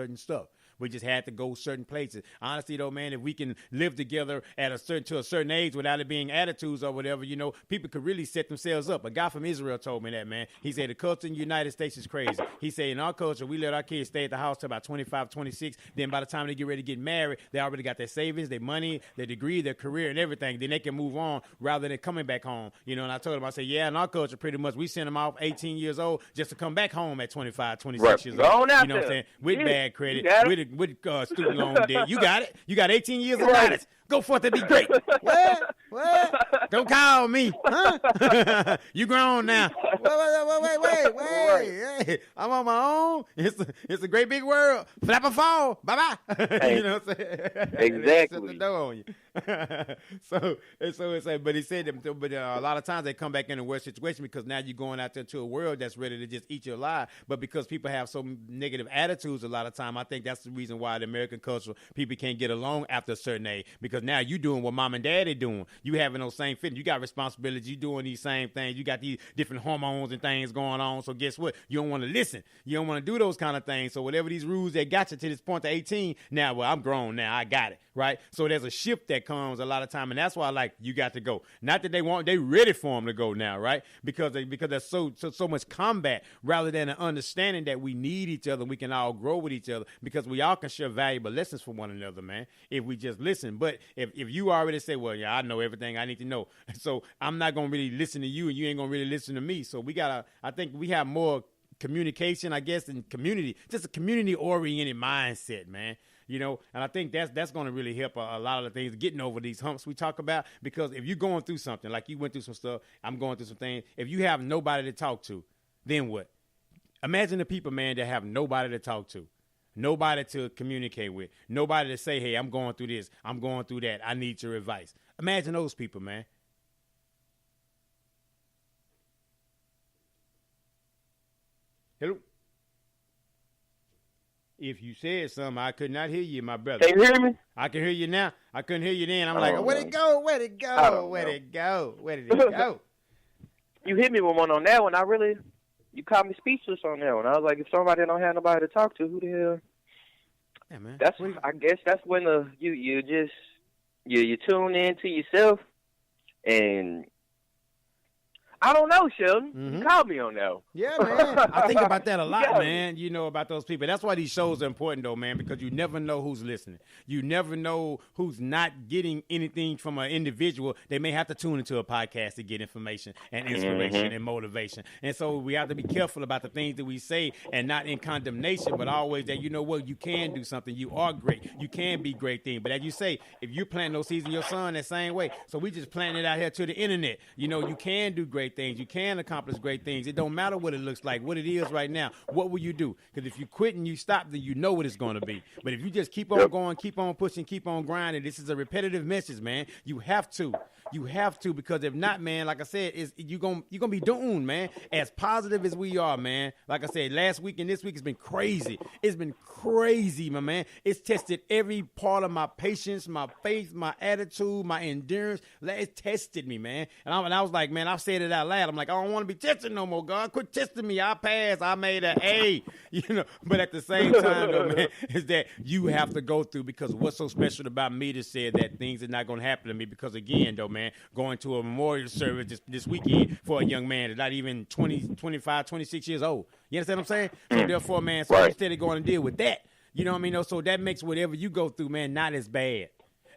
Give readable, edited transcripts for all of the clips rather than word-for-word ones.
certain stuff. We just had to go certain places. Honestly, though, man, if we can live together at a certain age without it being attitudes or whatever, people could really set themselves up. A guy from Israel told me that, man. He said the culture in the United States is crazy. He said in our culture, we let our kids stay at the house till about 25, 26. Then by the time they get ready to get married, they already got their savings, their money, their degree, their career, and everything. Then they can move on rather than coming back home. And I told him, I said, yeah, in our culture, pretty much, we send them off 18 years old just to come back home at 25, 26 years old. You know what I'm saying? With bad credit, with student loan debt. You got it. You got 18 years of honest. Go forth and be great. What? Don't call me. Huh? You grown now. Wait. Hey, I'm on my own. It's a great big world. Flap and fall. Bye-bye. Hey, you know what I'm saying? Exactly. Shut the door on you. so it's like, but he said that, but a lot of times they come back in a worse situation because now you're going out there to a world that's ready to just eat you alive. But because people have so negative attitudes a lot of time, I think that's the reason why the American culture, people can't get along after a certain age, because now you doing what mom and dad are doing. You having those same fitness. You got responsibilities. You doing these same things. You got these different hormones and things going on. So guess what? You don't want to listen. You don't want to do those kind of things. So whatever these rules that got you to this point to 18, now, well, I'm grown now. I got it. Right? So there's a shift that comes a lot of time. And that's why you got to go. Not that they ready for them to go now. Right? Because there's so much combat rather than an understanding that we need each other. We can all grow with each other because we all can share valuable lessons from one another, man, if we just listen. But if you already say, well, yeah, I know everything I need to know, so I'm not going to really listen to you and you ain't going to really listen to me. So I think we have more communication, I guess, and community, just a community-oriented mindset, man. And I think that's going to really help a lot of the things, getting over these humps we talk about, because if you're going through something, like you went through some stuff, I'm going through some things, if you have nobody to talk to, then what? Imagine the people, man, that have nobody to talk to. Nobody to communicate with. Nobody to say, hey, I'm going through this. I'm going through that. I need your advice. Imagine those people, man. Hello? If you said something, I could not hear you, my brother. Can you hear me? I can hear you now. I couldn't hear you then. I'm like, where'd it go? Where'd it go? Where'd it go? Where did it go? You hit me with one on that one. You caught me speechless on that one. I was like, if somebody don't have nobody to talk to, who the hell? Yeah, man. I guess that's when you tune in to yourself, and I don't know, Shelton. Mm-hmm. You called me on that one. Yeah, man. I think about that a lot, man. About those people. That's why these shows are important, though, man, because you never know who's listening. You never know who's not getting anything from an individual. They may have to tune into a podcast to get information and inspiration and motivation. And so we have to be careful about the things that we say, and not in condemnation, but always that, you can do something. You are great. You can be great things. But as you say, if you're planting those seeds in your son that same way, so we just planting it out here to the internet. You can do great things. You can accomplish great things. It don't matter what it looks like, what it is right now. What will you do? Because if you quit and you stop, then you know what it's going to be. But if you just keep on going, keep on pushing, keep on grinding, this is a repetitive message, man. You have to. You have to, because if not, man, like I said, you're gonna be doomed, man. As positive as we are, man. Like I said, last week and this week has been crazy. It's been crazy, my man. It's tested every part of my patience, my faith, my attitude, my endurance. It tested me, man. And I was like, man, I've said it out loud. I'm like, I don't want to be tested no more, God. Quit testing me. I passed. I made an A. But at the same time, though, man, is that you have to go through, because what's so special about me to say that things are not going to happen to me, because again, though, man, going to a memorial service this weekend for a young man that's not even 20, 25, 26 years old. You understand what I'm saying? So therefore, man, so instead of going to deal with that, you know what I mean? So that makes whatever you go through, man, not as bad.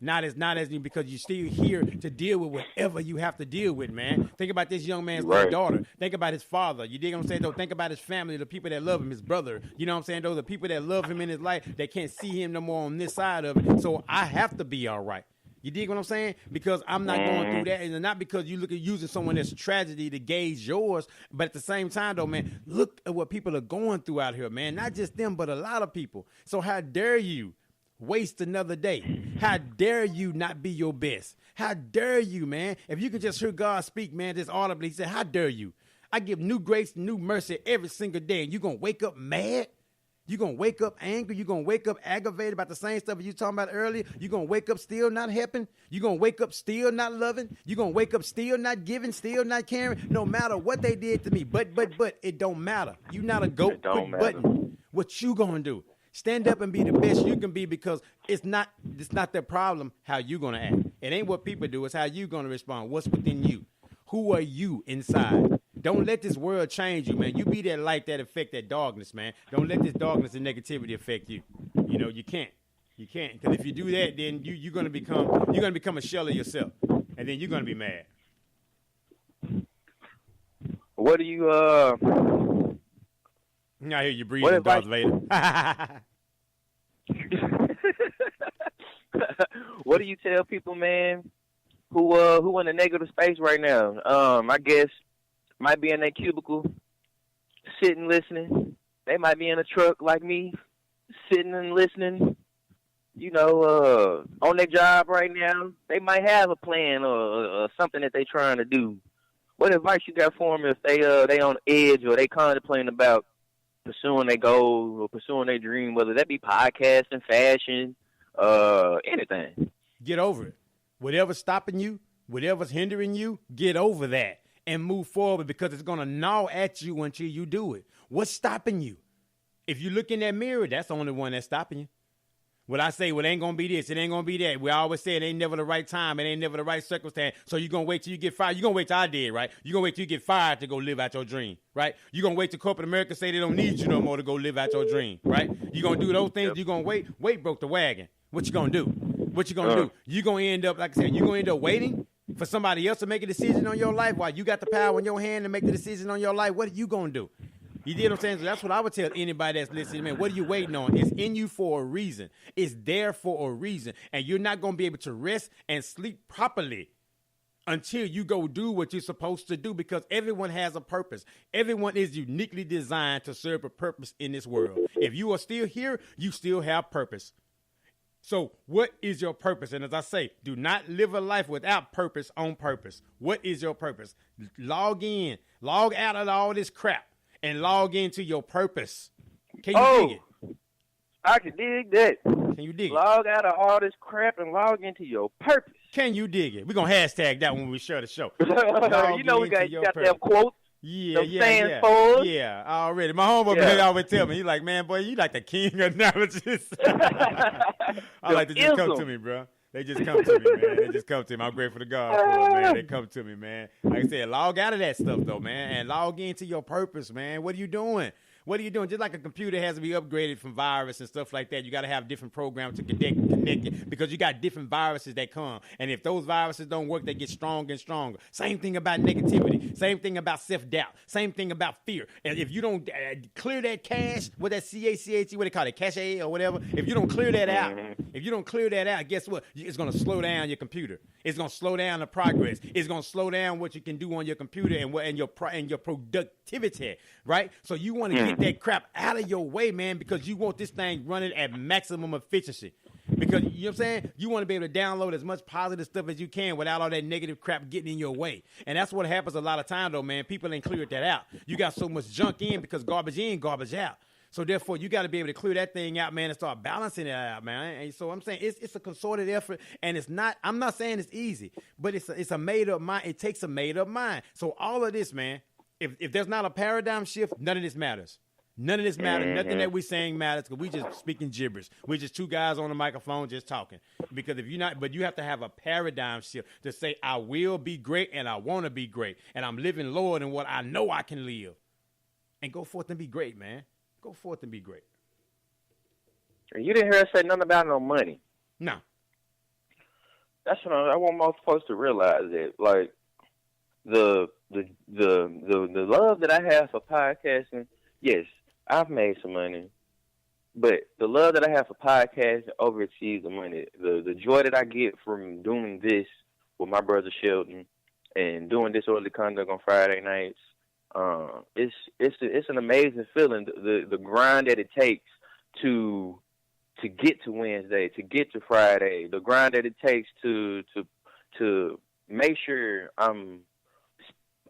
Not as because you're still here to deal with whatever you have to deal with, man. Think about this young man's daughter. Think about his father. You dig what I'm saying, though? Think about his family, the people that love him, his brother. You know what I'm saying, though? The people that love him in his life, that can't see him no more on this side of it. So I have to be all right. You dig what I'm saying? Because I'm not going through that. And not because you look at using someone else's tragedy to gauge yours. But at the same time, though, man, look at what people are going through out here, man. Not just them, but a lot of people. So how dare you waste another day? How dare you not be your best? How dare you, man? If you can just hear God speak, man, just audibly, he said, how dare you? I give new grace, new mercy every single day. And you're going to wake up mad? You're going to wake up angry. You're going to wake up aggravated about the same stuff you were talking about earlier. You're going to wake up still not helping. You're going to wake up still not loving. You're going to wake up still not giving, still not caring, no matter what they did to me. But it don't matter. You're not a goat. Quit button. What you going to do? Stand up and be the best you can be, because it's not their problem how you gonna act. It ain't what people do, it's how you gonna respond. What's within you? Who are you inside? Don't let this world change you, man. You be that light that affect that darkness, man. Don't let this darkness and negativity affect you. You know, you can't. You can't. Because if you do that, then you're gonna become a shell of yourself. And then you're gonna be mad. What do you I hear you breathing, Darth Vader. What do you tell people, man, who in a negative space right now? I guess might be in their cubicle, sitting listening. They might be in a truck like me, sitting and listening. You know, on their job right now, they might have a plan or something that they're trying to do. What advice you got for them if they on edge or they contemplating about pursuing their goals or pursuing their dream, whether that be podcasting, fashion, anything? Get over it. Whatever's stopping you, whatever's hindering you, get over that and move forward, because it's going to gnaw at you until you do it. What's stopping you? If you look in that mirror, that's the only one that's stopping you. What I say, well, it ain't going to be this, it ain't going to be that. We always say it ain't never the right time, it ain't never the right circumstance. So you're going to wait till you get fired. You're going to wait till I did, right? You're going to wait till you get fired to go live out your dream, right? You're going to wait till corporate America say they don't need you no more to go live out your dream, right? You're going to do those things. You're going to wait. Wait broke the wagon. What you going to do? What you going to do? You're going to end up, like I said, you're going to end up waiting for somebody else to make a decision on your life while you got the power in your hand to make the decision on your life. What are you going to do? You did what I'm saying? So that's what I would tell anybody that's listening, man. What are you waiting on? It's in you for a reason. It's there for a reason. And you're not going to be able to rest and sleep properly until you go do what you're supposed to do, because everyone has a purpose. Everyone is uniquely designed to serve a purpose in this world. If you are still here, you still have purpose. So what is your purpose? And as I say, do not live a life without purpose on purpose. What is your purpose? Log in, log out of all this crap, and log into your purpose. Can you dig it? I can dig that. Can you dig it? Log out of all this crap and log into your purpose. Can you dig it? We're going to hashtag that when we share the show. You know we got them quotes. Yeah. Forward. Yeah, already. My homeboy always tell me, he like, man, boy, you like the king of analogies. I like to just come to me, bro. They just come to me, man. They just come to me. I'm grateful to God for it, man. They come to me, man. Like I said, log out of that stuff, though, man, and log into your purpose, man. What are you doing? What are you doing? Just like a computer has to be upgraded from virus and stuff like that, you got to have different programs to connect it, because you got different viruses that come. And if those viruses don't work, they get stronger and stronger. Same thing about negativity. Same thing about self-doubt. Same thing about fear. And if you don't clear that cache, what that CACHE, what they call it, cache or whatever, if you don't clear that out, guess what? It's going to slow down your computer. It's going to slow down the progress. It's going to slow down what you can do on your computer and your productivity, right? So you want to get that crap out of your way, man, because you want this thing running at maximum efficiency. Because, you know what I'm saying? You want to be able to download as much positive stuff as you can without all that negative crap getting in your way. And that's what happens a lot of time, though, man. People ain't cleared that out. You got so much junk in because garbage in, garbage out. So, therefore, you got to be able to clear that thing out, man, and start balancing it out, man. And so I'm saying it's a concerted effort, and it's not – I'm not saying it's easy, but it's a made-up mind. It takes a made-up mind. So all of this, man, if there's not a paradigm shift, none of this matters. None of this matters. Mm-hmm. Nothing that we saying matters, because we just speaking gibberish. We're just two guys on the microphone just talking. Because if you're not – but you have to have a paradigm shift to say I will be great and I want to be great, and I'm living lower than what I know I can live. And go forth and be great, man. Go forth and be great. You didn't hear us say nothing about no money. No. That's what I want most folks to realize, that like the love that I have for podcasting. Yes, I've made some money, but the love that I have for podcasting oversees the money. The joy that I get from doing this with my brother Shelton and doing this early conduct on Friday nights. It's an amazing feeling. The grind that it takes to get to Wednesday, to get to Friday, the grind that it takes to make sure I'm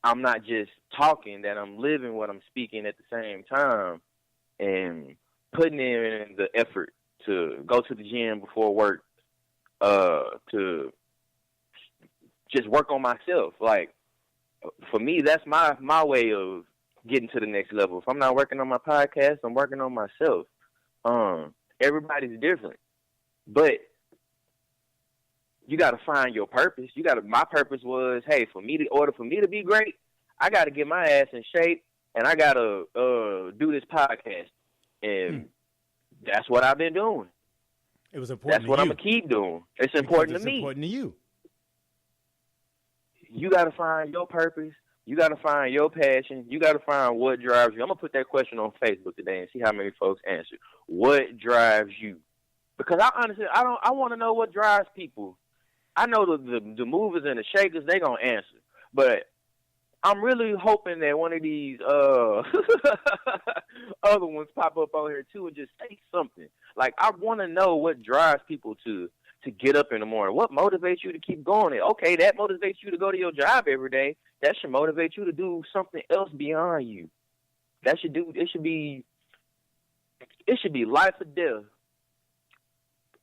not just talking, that I'm living what I'm speaking at the same time, and putting in the effort to go to the gym before work, to just work on myself. Like, for me, that's my way of getting to the next level. If I'm not working on my podcast, I'm working on myself. Everybody's different, but you got to find your purpose. My purpose was, hey, in order for me to be great, I got to get my ass in shape, and I got to do this podcast. And that's what I've been doing. It was important. That's what I'm going to keep doing. It's important to me. It's important to you. You got to find your purpose. You got to find your passion. You got to find what drives you. I'm going to put that question on Facebook today and see how many folks answer. What drives you? Because I want to know what drives people. I know the movers and the shakers, they going to answer. But I'm really hoping that one of these other ones pop up on here too and just say something. Like, I want to know what drives people to get up in the morning. What motivates you to keep going? Okay, that motivates you to go to your job every day. That should motivate you to do something else beyond you. It should be life or death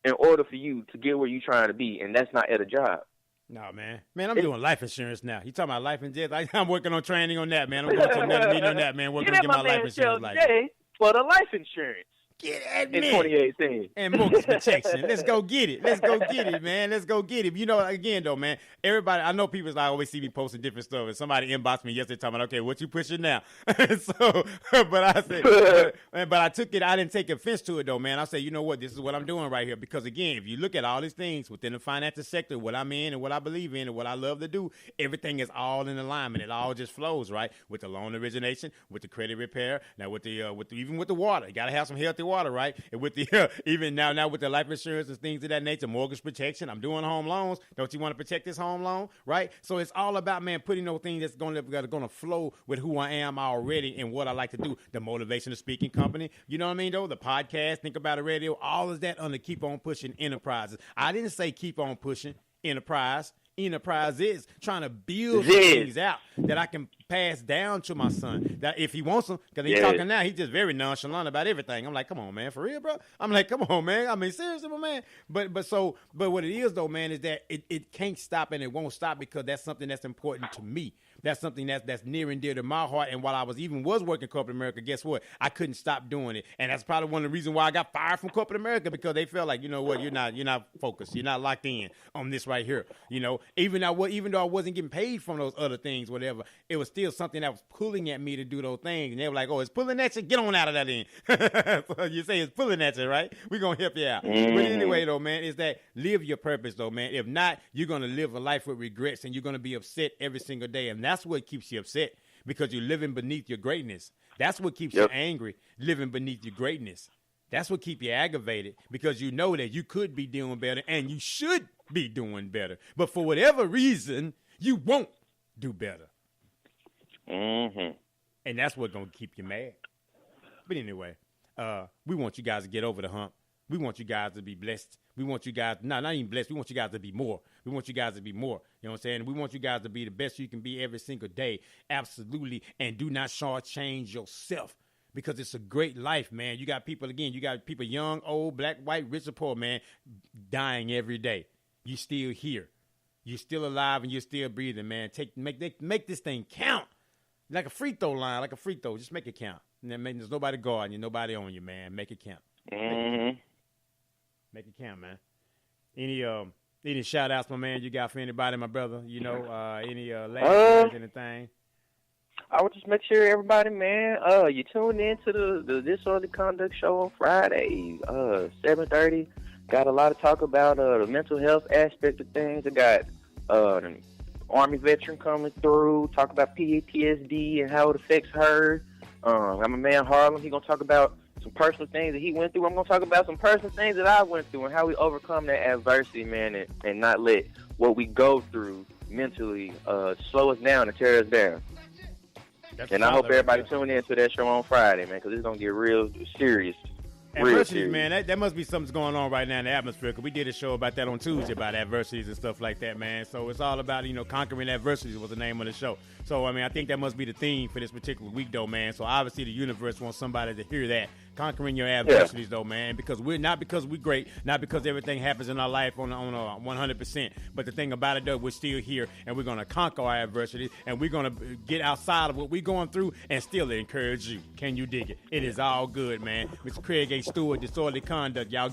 in order for you to get where you're trying to be, and that's not at a job. No, man. I'm doing life insurance now. You talking about life and death? I'm working on training on that, man. I'm going to another meeting on that, man. Working to get my life insurance license. For the life insurance. Get at me. In 2018. And mortgage protection. Let's go get it. Let's go get it, man. Let's go get it. You know, again, though, man, everybody, I know people always see me posting different stuff, and somebody inboxed me yesterday talking about, okay, what you pushing now? But I said, but I took it, I didn't take offense to it, though, man. I said, you know what, this is what I'm doing right here. Because, again, if you look at all these things within the financial sector, what I'm in and what I believe in and what I love to do, everything is all in alignment. It all just flows, right? With the loan origination, with the credit repair, now with the even with the water. You got to have some healthy water, right? And with the even now with the life insurance and things of that nature, mortgage protection, I'm doing home loans. Don't you want to protect this home loan, right? So it's all about, man, putting those things that's going to flow with who I am already and what I like to do. The motivational speaking company, you know what I mean, though? The podcast, Think About It Radio, all of that under Keep On Pushing Enterprises. I didn't say Keep On Pushing Enterprise. Enterprise is trying to build things out that I can pass down to my son. That if he wants them, because he's talking now, he's just very nonchalant about everything. I'm like, come on, man, for real, bro. I'm like, come on, man. I mean, seriously, my man. But what it is though, man, is that it can't stop and it won't stop because that's something that's important to me. That's something that's near and dear to my heart. And while I was working corporate America, guess what? I couldn't stop doing it. And that's probably one of the reasons why I got fired from corporate America, because they felt like, you know what, you're not focused. You're not locked in on this right here. You know, even though I wasn't getting paid from those other things, whatever, it was still something that was pulling at me to do those things. And they were like, oh, it's pulling at you? Get on out of that end. So you say it's pulling at you, right? We're going to help you out. Mm-hmm. But anyway, though, man, is that live your purpose, though, man. If not, you're going to live a life with regrets and you're going to be upset every single day. And that's what keeps you upset, because you're living beneath your greatness. That's what keeps you angry, living beneath your greatness. That's what keeps you aggravated, because you know that you could be doing better and you should be doing better. But for whatever reason, you won't do better. Mm-hmm. And that's what's going to keep you mad. But anyway, we want you guys to get over the hump. We want you guys to be blessed. We want you guys, not even blessed, we want you guys to be more. We want you guys to be more. You know what I'm saying? We want you guys to be the best you can be every single day. Absolutely. And do not shortchange yourself, because it's a great life, man. You got people young, old, black, white, rich or poor, man, dying every day. You still here. You're still alive and you're still breathing, man. Make this thing count. Like a free throw line, like a free throw. Just make it count. And then there's nobody guarding you, nobody on you, man. Make it count. Mm-hmm. Make it count, man. Any shout outs, my man, you got for anybody, my brother? You know, any last words, anything? I would just make sure everybody, man, you tune in to the Disorderly Conduct Show on Friday, 7:30. Got a lot of talk about the mental health aspect of things. I got an Army veteran coming through, talk about PTSD and how it affects her. I'm a man, Harlem. He's going to talk about some personal things that he went through. I'm going to talk about some personal things that I went through and how we overcome that adversity, man, and not let what we go through mentally slow us down and tear us down. And I hope everybody tune in to that show on Friday, man, because it's going to get real serious. Adversities, man, that must be something's going on right now in the atmosphere, because we did a show about that on Tuesday, about adversities and stuff like that, man. So it's all about, conquering adversities was the name of the show. So, I mean, I think that must be the theme for this particular week, though, man. So obviously the universe wants somebody to hear that, conquering your adversities, though, man. Because we're great, not because everything happens in our life on a 100%. But the thing about it, though, we're still here, and we're gonna conquer our adversities, and we're gonna get outside of what we're going through, and still encourage you. Can you dig it? It is all good, man. Mr. Kreg A. Stewart, Disorderly Conduct, y'all.